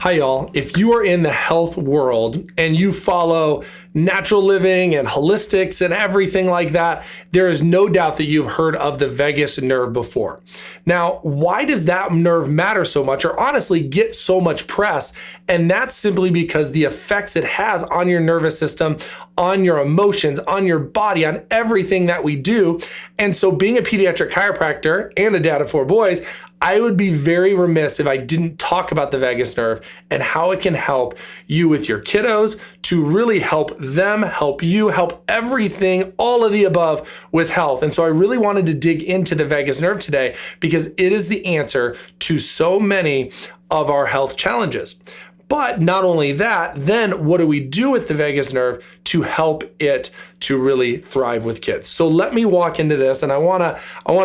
Hi, y'all. If you are in the health world and you follow natural living and holistics and everything like that, there is no doubt that you've heard of the vagus nerve before. Now, why does that nerve matter so much, or honestly get so much press? And that's simply because the effects it has on your nervous system, on your emotions, on your body, on everything that we do. And so being a pediatric chiropractor and a dad of 4 boys, I would be very remiss if I didn't talk about the vagus nerve and how it can help you with your kiddos, to really help them, help you, help everything, all of the above with health. And so I really wanted to dig into the vagus nerve today because it is the answer to so many of our health challenges. But not only that, then what do we do with the vagus nerve to help it to really thrive with kids? So let me walk into this, and I wanna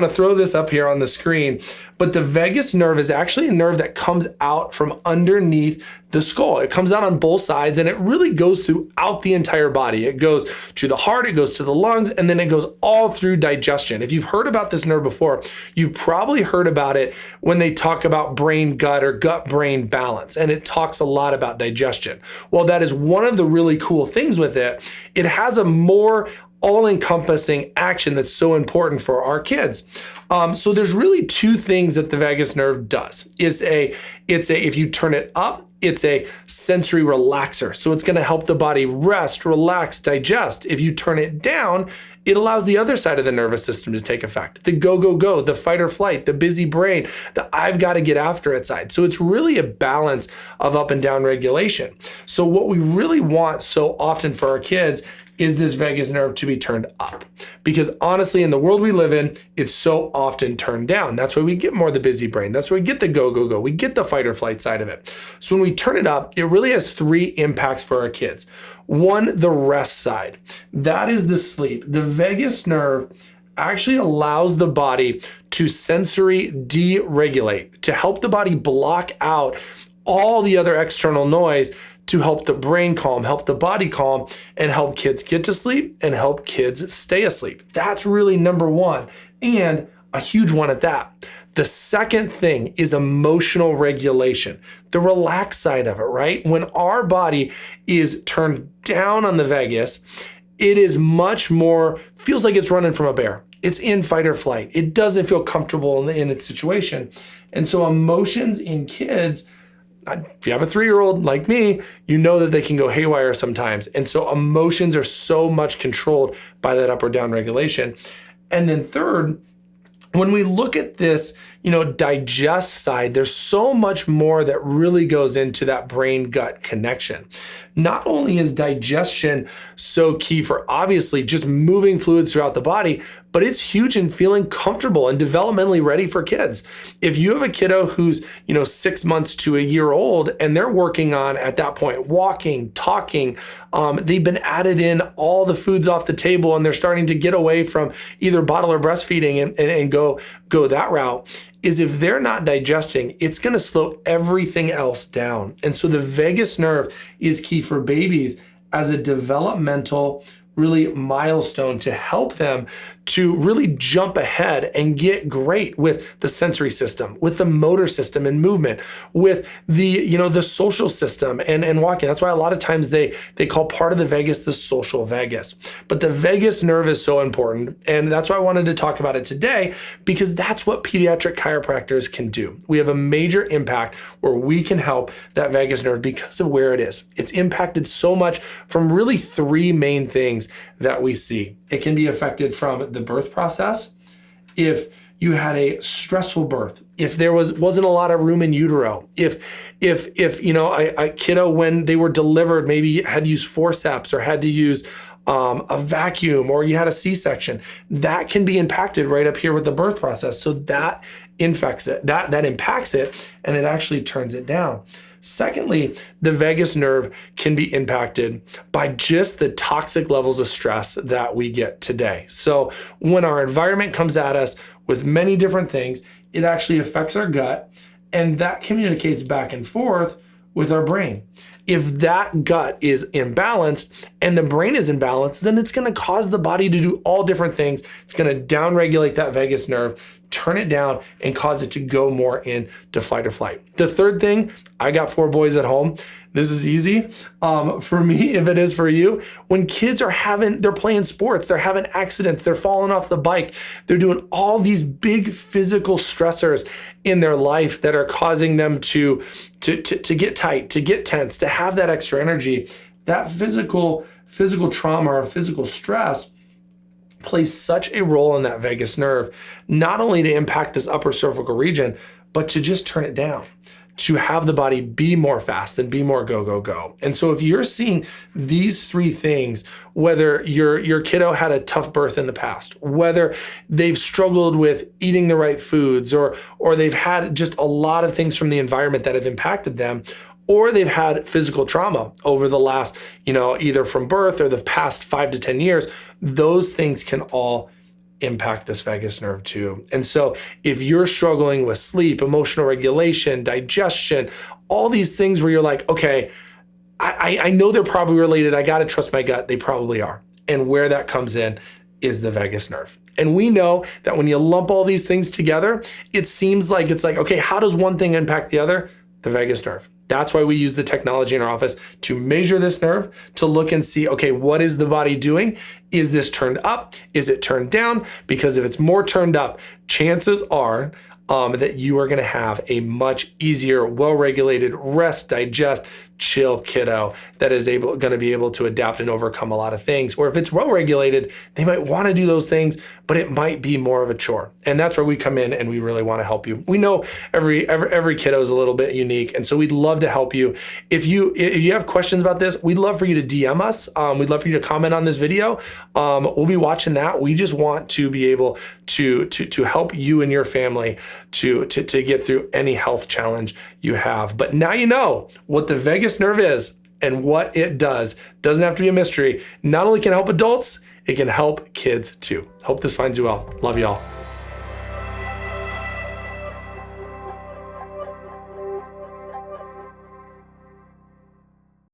throw this up here on the screen. But the vagus nerve is actually a nerve that comes out from underneath the skull. It comes out on both sides, and it really goes throughout the entire body. It goes to the heart, it goes to the lungs, and then it goes all through digestion. If you've heard about this nerve before, you've probably heard about it when they talk about brain-gut or gut-brain balance, and it talks a lot about digestion. Well, that is one of the really cool things with it. It has a more all-encompassing action that's so important for our kids. So there's really 2 things that the vagus nerve does. If you turn it up, it's a sensory relaxer. So it's going to help the body rest, relax, digest. If you turn it down, it allows the other side of the nervous system to take effect. The go, go, go, the fight or flight, the busy brain, the I've got to get after it side. So it's really a balance of up and down regulation. So what we really want so often for our kids is this vagus nerve to be turned up. Because honestly, in the world we live in, it's so often turned down. That's why we get more of the busy brain. That's why we get the go, go, go. We get the fight or flight side of it. So when we turn it up, it really has 3 impacts for our kids. 1, the rest side. That is the sleep. The vagus nerve actually allows the body to sensory deregulate, to help the body block out all the other external noise, to help the brain calm, help the body calm, and help kids get to sleep and help kids stay asleep. That's really number 1, and a huge one at that. The second thing is emotional regulation, the relaxed side of it, right? When our body is turned down on the vagus, it is much more, feels like it's running from a bear. It's in fight or flight. It doesn't feel comfortable in its situation. And so emotions in kids, if you have a 3-year-old like me, you know that they can go haywire sometimes. And so emotions are so much controlled by that up or down regulation. And then third, when we look at this, digest side, there's so much more that really goes into that brain-gut connection. Not only is digestion so key for obviously just moving fluids throughout the body, but it's huge in feeling comfortable and developmentally ready for kids. If you have a kiddo who's, 6 months to a year old and they're working on, at that point, walking, talking, they've been added in all the foods off the table and they're starting to get away from either bottle or breastfeeding and go that route, is if they're not digesting, it's going to slow everything else down. And so the vagus nerve is key for babies as a developmental really milestone to help them to really jump ahead and get great with the sensory system, with the motor system and movement, with the social system and walking. That's why a lot of times they call part of the vagus the social vagus. But the vagus nerve is so important, and that's why I wanted to talk about it today, because that's what pediatric chiropractors can do. We have a major impact where we can help that vagus nerve because of where it is. It's impacted so much from really 3 main things that we see. It can be affected from the birth process. If you had a stressful birth, if there wasn't a lot of room in utero, if a kiddo when they were delivered maybe had to use forceps or had to use a vacuum, or you had a C-section, that can be impacted right up here with the birth process. So that infects it, that impacts it, and it actually turns it down. Secondly, the vagus nerve can be impacted by just the toxic levels of stress that we get today. So when our environment comes at us with many different things, it actually affects our gut, and that communicates back and forth with our brain. If that gut is imbalanced and the brain is imbalanced, then it's going to cause the body to do all different things. It's going to downregulate that vagus nerve turn it down and cause it to go more into fight or flight. The third thing, I got 4 boys at home. This is easy for me, if it is for you. When kids they're playing sports, they're having accidents, they're falling off the bike, they're doing all these big physical stressors in their life that are causing them to get tight, to get tense, to have that extra energy. That physical trauma or physical stress plays such a role in that vagus nerve, not only to impact this upper cervical region, but to just turn it down, to have the body be more fast and be more go, go, go. And so if you're seeing these 3 things, whether your kiddo had a tough birth in the past, whether they've struggled with eating the right foods, or they've had just a lot of things from the environment that have impacted them, or they've had physical trauma over the last, either from birth or the past 5 to 10 years, those things can all impact this vagus nerve too. And so if you're struggling with sleep, emotional regulation, digestion, all these things where you're like, okay, I know they're probably related. I got to trust my gut. They probably are. And where that comes in is the vagus nerve. And we know that when you lump all these things together, it seems like okay, how does one thing impact the other? The vagus nerve. That's why we use the technology in our office to measure this nerve, to look and see, okay, what is the body doing? Is this turned up? Is it turned down? Because if it's more turned up, chances are that you are going to have a much easier, well-regulated, rest, digest, chill kiddo that is going to be able to adapt and overcome a lot of things. Or if it's well-regulated, they might want to do those things, but it might be more of a chore. And that's where we come in and we really want to help you. We know every kiddo is a little bit unique, and so we'd love to help you. If you have questions about this, we'd love for you to DM us. We'd love for you to comment on this video. We'll be watching that. We just want to be able to help you and your family to get through any health challenge you have. But now you know what the vagus nerve is and what it does. Doesn't have to be a mystery. Not only can it help adults, it can help kids too. Hope this finds you well. Love y'all.